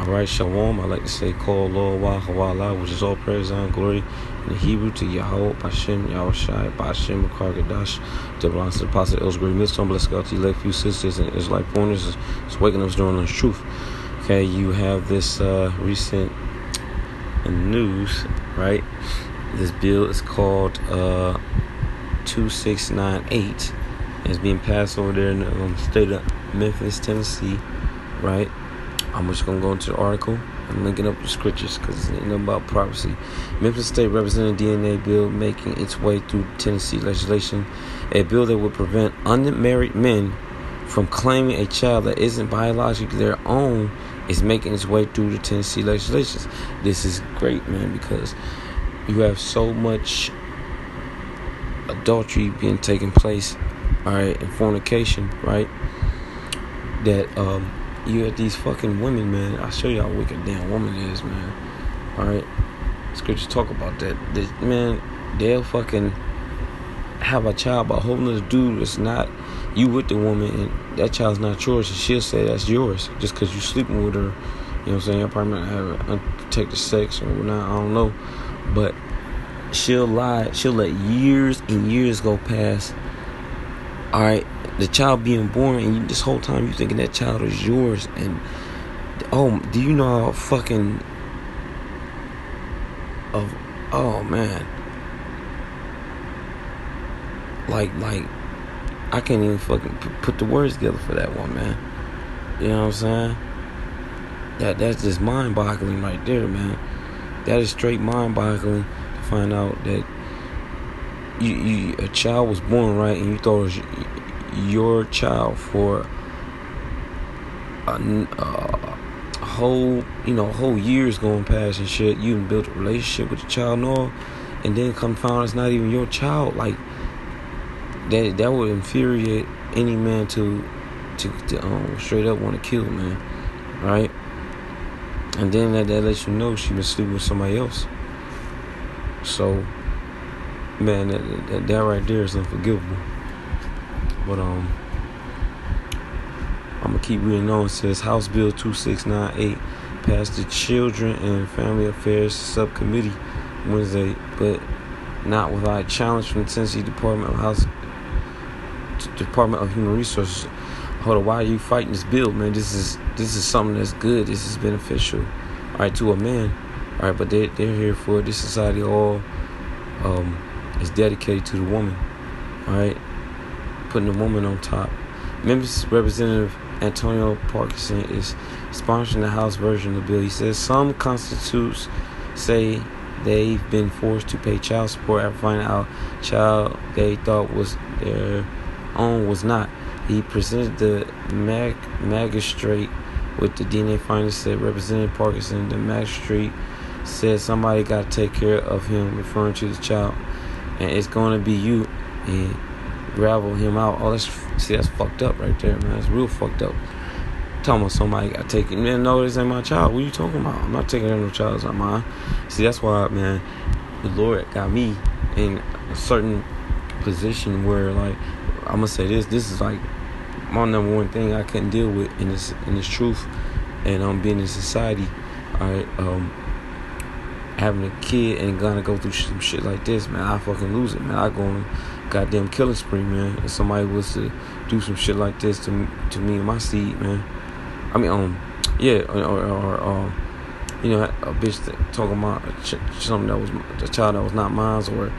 Alright, Shalom. I like to say call Lord Wahawala, which is all praise and glory in the Hebrew to Yahweh, Bashem, Yahushai, Bashem, Kargadash, that belongs to the Apostle Elsbury Millstone. Bless God to you, like few sisters and Israelite pointers is waking up during the truth. Okay, you have this recent news, right? This bill is called 2698. It's being passed over there in the state of Memphis, Tennessee, right? I'm just going to go into the article. I'm linking up the scriptures because it's nothing about prophecy. Memphis State Representative DNA bill making its way through Tennessee legislation. A bill that would prevent unmarried men from claiming a child that isn't biologically their own is making its way through the Tennessee legislation. This is great, man, because you have so much adultery being taking place, all right, and fornication, right, that you have these fucking women, man. I'll show you how wicked a damn woman is, man. Alright? Scriptures talk about that. Man, they'll fucking have a child by holding the dude that's not you with the woman, and that child's not yours, and she'll say that's yours just because you sleeping with her. You know what I'm saying? Y'all probably might have unprotected sex or whatnot. I don't know. But she'll lie. She'll let years and years go past. Alright? The child being born, and this whole time you thinking that child is yours, and do you know how fucking man, like I can't even fucking put the words together for that one, man. You know what I'm saying? That's just mind-boggling right there, man. That is straight mind-boggling to find out that a child was born, right, and you thought it was your child for a whole years going past and shit. You even built a relationship with the child and all, and then come find out it's not even your child. Like that would infuriate any man to straight up want to kill, man. Right? And then that lets you know she been sleeping with somebody else. So, man, that right there is unforgivable. But I'm gonna keep reading on. It says House Bill 2698 passed the Children and Family Affairs Subcommittee Wednesday, but not without challenge from the Tennessee Department of Human Resources. Hold on, why are you fighting this bill, man? This is something that's good. This is beneficial, all right, to a man, all right. But they're here for it. This society all is dedicated to the woman, all right. Putting the woman on top. Memphis Representative Antonio Parkinson is sponsoring the House version of the bill. He says some constitutes say they've been forced to pay child support after finding out child they thought was their own was not. He presented the magistrate with the DNA findings. Said Representative Parkinson, the magistrate said somebody got to take care of him, referring to the child, and it's going to be you. And gravel him out. That's fucked up right there, man. That's real fucked up. Talking about somebody got taken. Man, no, this ain't my child. What are you talking about? I'm not taking no child. It's not mine. See, that's why, man, the Lord got me in a certain position where, like, I'm gonna say this is like my number one thing I couldn't deal with in this truth, and being in society. Alright, having a kid and gonna go through some shit like this, man, I fucking lose it, man. I go on a goddamn killing spree, man. If somebody was to do some shit like this to me and my seed, man. I mean, or a bitch that talking about something that was a child that was not mine, or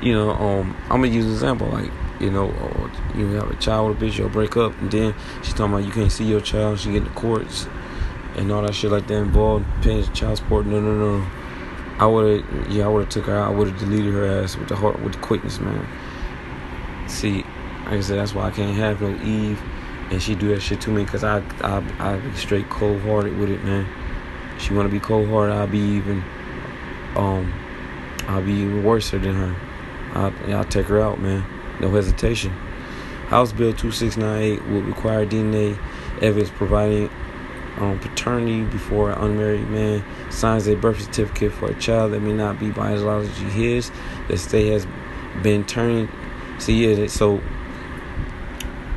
I'm gonna use an example, like, or you have a child with a bitch, you'll break up, and then she's talking about you can't see your child, she get in the courts and all that shit like that involved, paying child support. No. I would have took her out. I would have deleted her ass with the quickness, man. See, like I said, that's why I can't have no Eve, and she do that shit to me, because I be straight cold-hearted with it, man. She want to be cold-hearted, I'll be even worse than her. I'll take her out, man. No hesitation. House Bill 2698 would require DNA evidence providing paternity before an unmarried man signs a birth certificate for a child that may not be biologically his. The state has been turning. So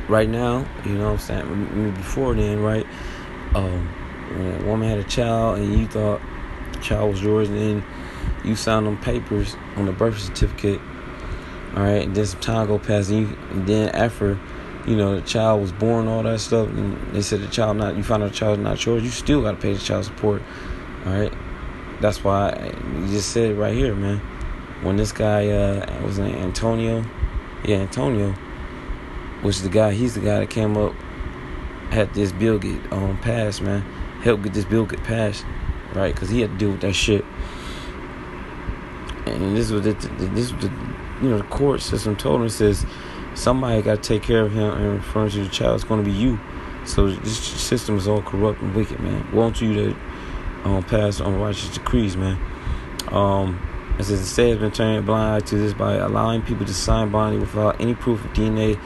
right now, you know what I'm saying? Before then, right? when a woman had a child and you thought the child was yours, and then you signed them papers on the birth certificate, all right, and then some time go past, and then after, the child was born, all that stuff, and they said you found out the child not yours, you still got to pay the child support, all right? That's why you just said it right here, man. When this guy, was named Antonio, Antonio, which he's the guy that came up, had this bill get passed, man. Helped get this bill get passed, right? Because he had to deal with that shit. And this was the court system told him, it says somebody got to take care of him, and referring to the child, it's going to be you. So this system is all corrupt and wicked, man. Want you to pass unrighteous decrees, man. It says the state has been turning a blind eye to this by allowing people to sign bonding without any proof of DNA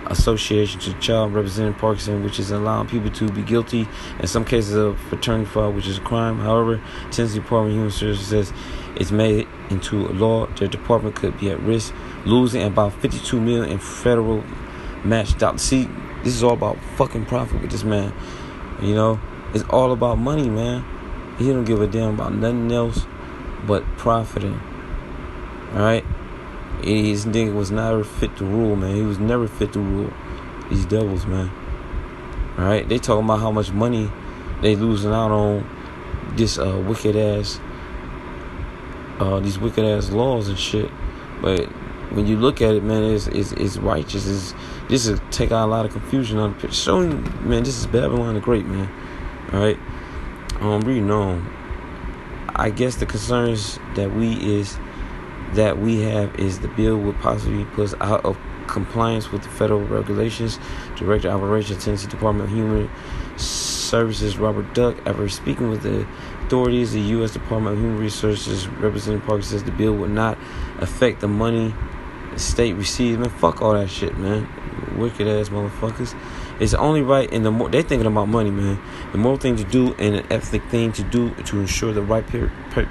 association to the child, representing Parkinson, which is allowing people to be guilty in some cases of fraternity fraud, which is a crime. However, Tennessee Department of Human Services says it's made into a law. Their department could be at risk losing about $52 million in federal match dollars. See, this is all about fucking profit with this man. It's all about money, man. He don't give a damn about nothing else but profiting. Alright? His nigga was never fit to rule, man. He was never fit to rule these devils, man. Alright? They talking about how much money they losing out on this wicked ass these wicked ass laws and shit. But when you look at it, man, it's righteous. This is take out a lot of confusion on the picture. Showing, man, this is Babylon the Great, man. Alright? Reading on. I guess the concerns that we have is the bill would possibly put us out of compliance with the federal regulations. Director of Operations, Tennessee Department of Human Services, Robert Duck, after speaking with the authorities, the U.S. Department of Human Resources Representative Parker says the bill would not affect the money the state receives. Man, fuck all that shit, man. Wicked ass motherfuckers. It's only right, and the more they thinking about money, man. The more thing to do and an ethic thing to do to ensure the right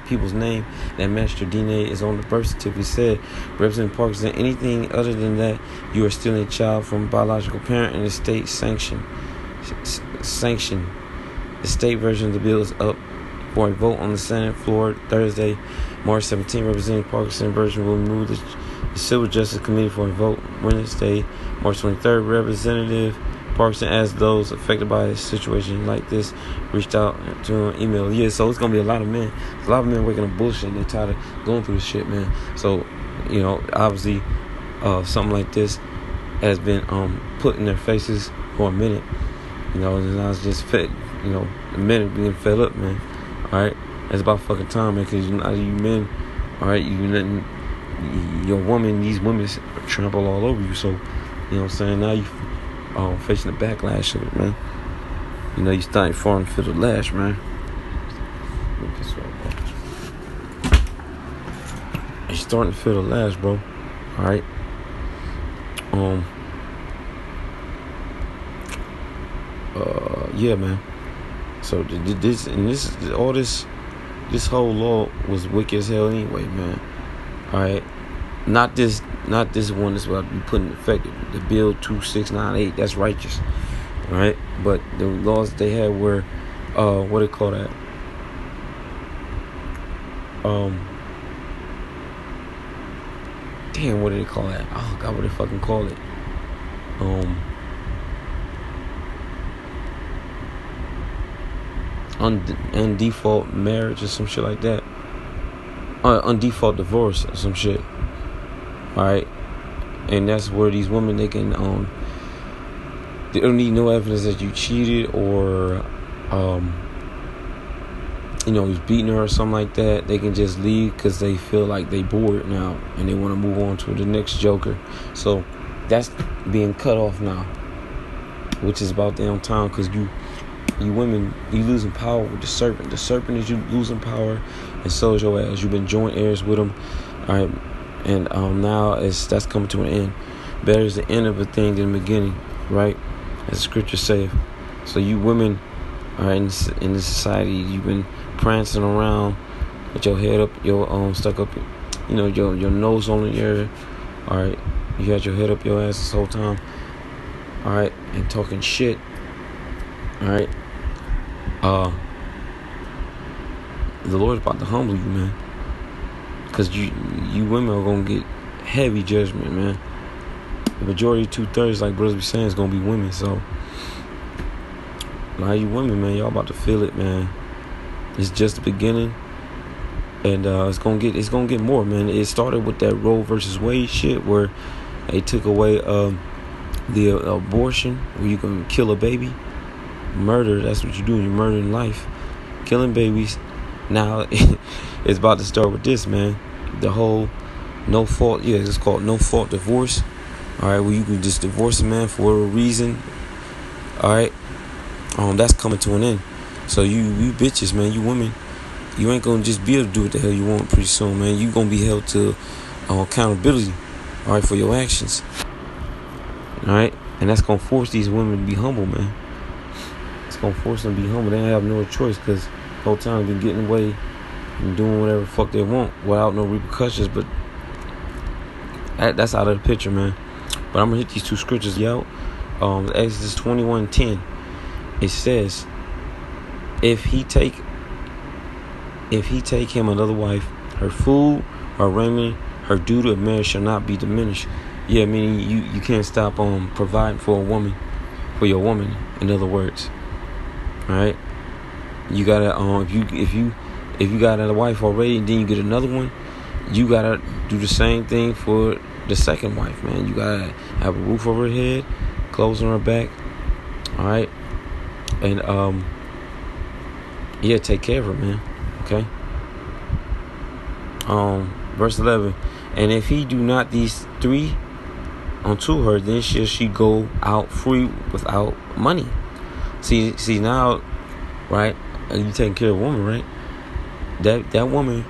people's name that match their DNA is on the birth certificate. Said Representative Parker said anything other than that, you are stealing a child from a biological parent, and the state sanction. The state version of the bill is up for a vote on the Senate floor Thursday, March 17. Representative Parkinson version will move the Civil Justice Committee for a vote Wednesday, March 23rd. Representative Parkinson asked those affected by a situation like this reached out to an email. Yeah, so it's gonna be a lot of men. A lot of men waking up bullshit, and they're tired of going through this shit, man. So, obviously, something like this has been put in their faces for a minute. And now it's just fed. The men are being fed up, man. All right, it's about fucking time, man. Because you men, all right, you letting your woman, these women trample all over you. So, what I'm saying, now you facing the backlash of it, man. You starting falling for the lash, man. You starting to feel the lash, bro. All right. Yeah, man. So this whole law was wicked as hell anyway, man. All right. Not this one that's about to be put in effect. The bill 2698, that's righteous. All right. But the laws they had were, what do they call that? Damn, what do they call that? Oh God, what do they fucking call it? Undefault marriage or some shit like that. Undefault divorce or some shit. Alright? And that's where these women, they can they don't need no evidence that you cheated or was beating her or something like that. They can just leave because they feel like they bored now and they want to move on to the next joker. So that's being cut off now, which is about damn time, because you women, you losing power with the serpent. The serpent is you losing power, and so is your ass. You've been joint heirs with him, all right, and now that's coming to an end. Better is the end of a thing than the beginning, right? As the scriptures say. So you women, all right, in this society, you've been prancing around with your head up, your stuck up, your nose on the air, all right. You had your head up your ass this whole time, all right, and talking shit, all right. uh, the Lord's about to humble you, man. Because you women are going to get heavy judgment, man. The majority, 2/3, like brothers be saying, is going to be women. So, now you women, man, y'all about to feel it, man. It's just the beginning. And it's gonna get more, man. It started with that Roe versus Wade shit, where they took away the abortion, where you can kill a baby. Murder, that's what you're doing. You're murdering life, killing babies. Now it's about to start with this, man. The whole no fault, it's called no fault divorce. All right, where you can just divorce a man for a reason. All right, that's coming to an end. So you bitches, man, you women, you ain't gonna just be able to do what the hell you want pretty soon, man. You gonna be held to accountability, all right, for your actions. All right, and that's gonna force these women to be humble, man. It's gonna force them to be humble. They don't have no choice, because the whole time they've been getting away and doing whatever the fuck they want without no repercussions. But that's out of the picture, man. But I'm gonna hit these two scriptures out. Exodus 21:10. It says, if he take him another wife, her food, her raiment, her duty of marriage shall not be diminished. Yeah, meaning you can't stop providing for a woman, for your woman. In other words, all right. You gotta if you got a wife already and then you get another one, you gotta do the same thing for the second wife, man. You gotta have a roof over her head, clothes on her back, all right, and take care of her, man. Okay. Verse 11. And if he do not these three unto her, then shall she go out free without money. See now, right? You taking care of a woman, right? That woman,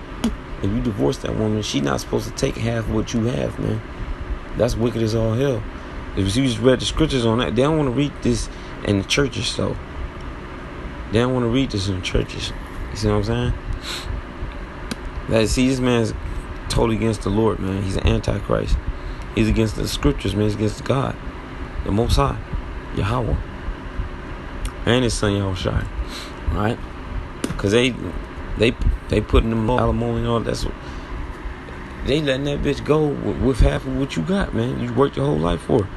if you divorce that woman, she's not supposed to take half of what you have, man. That's wicked as all hell. If you just read the scriptures on that, they don't want to read this in the churches, though. They don't want to read this in the churches. You see what I'm saying? This man's totally against the Lord, man. He's an antichrist. He's against the scriptures, man. He's against God, the Most High, Yahweh, and His Son Yahushua. All right, because they putting them alimony and all. That's what they letting that bitch go with half of what you got, man. You worked your whole life for.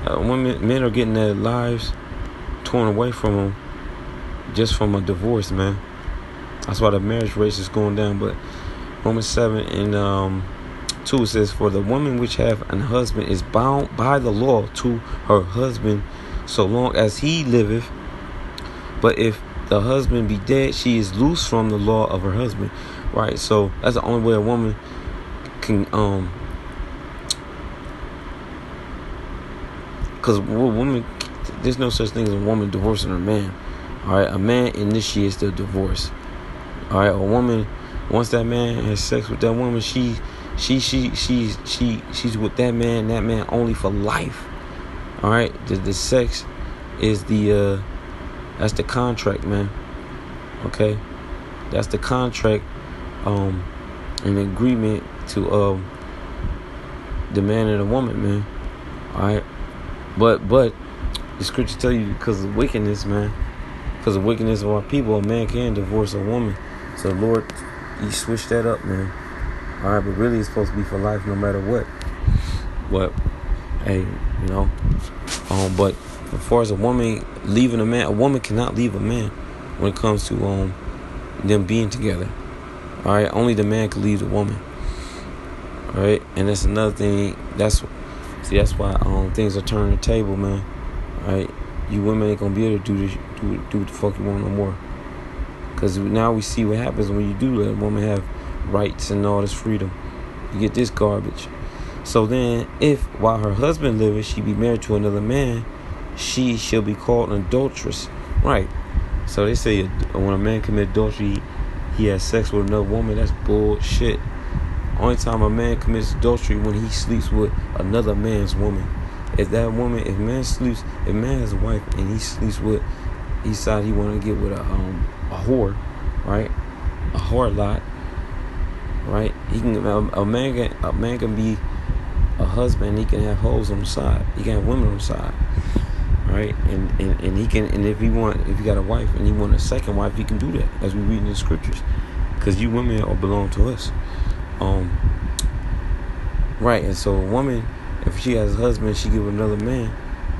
Men are getting their lives torn away from them just from a divorce, man. That's why the marriage rate is going down. But Romans 7 and 2 says, for the woman which hath an husband is bound by the law to her husband so long as he liveth. But if the husband be dead, she is loose from the law of her husband. Right? So that's the only way a woman can because woman, there's no such thing as a woman divorcing her man. All right, a man initiates the divorce. All right, a woman, once that man has sex with that woman, she's with that man only for life. All right, the sex is that's the contract, man. Okay, that's the contract, an agreement to the man and the woman, man. All right, but the scripture tell you because of wickedness, man. Because of wickedness of our people, a man can divorce a woman. So, Lord, you switch that up, man. All right, but really it's supposed to be for life no matter what. But, hey, but as far as a woman leaving a man, a woman cannot leave a man when it comes to them being together. All right, only the man can leave the woman. All right, and that's another thing. That's why things are turning the table, man. All right, you women ain't gonna be able to do what the fuck you want no more. Because now we see what happens when you do let a woman have rights and all this freedom. You get this garbage. So then, if while her husband liveth, she be married to another man, she shall be called an adulteress. Right. So they say when a man commits adultery, he has sex with another woman. That's bullshit. Only time a man commits adultery when he sleeps with another man's woman. If man has a wife and he sleeps with, he decide he want to get with a whore, right? A whore lot, right? A man can be a husband. He can have hoes on the side. He can have women on the side, All right, and he can, and if you got a wife and you want a second wife, he can do that, as we read in the scriptures, because you women all belong to us. Right, and so a woman, if she has a husband, she give another man.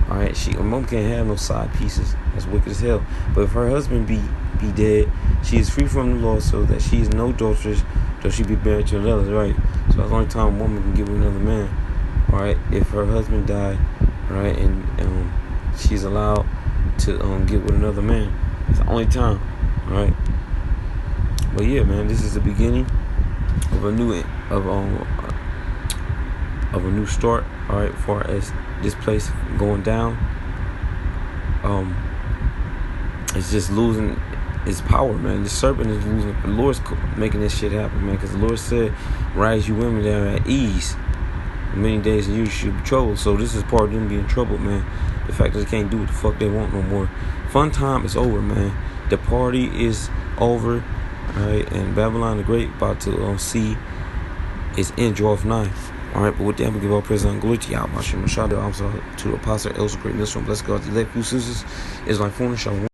All right, a woman can't have no side pieces. That's wicked as hell. But if her husband be dead, she is free from the law, so that she is no adulteress, though she be married to another. Right, so that's the only time a woman can give another man. All right, if her husband died, right, and she's allowed to get with another man. It's the only time. All right. But yeah, man, this is the beginning of a new start. All right, as far as this place going down, it's just losing its power, man. The serpent is losing. The Lord's making this shit happen, man, because the Lord said, "Rise, you women that are at ease. Many days and you should be troubled." So this is part of them being troubled, man. The fact that they can't do what the fuck they want no more. Fun time is over, man. The party is over. Alright, and Babylon the Great about to see its end draw off nigh. Alright, but with that, we give all praise and glory to Yahweh. I'm sorry, to the Apostle, Elder Great Mission. Bless God, the elect, few sisters, Israelite phone, Shalom.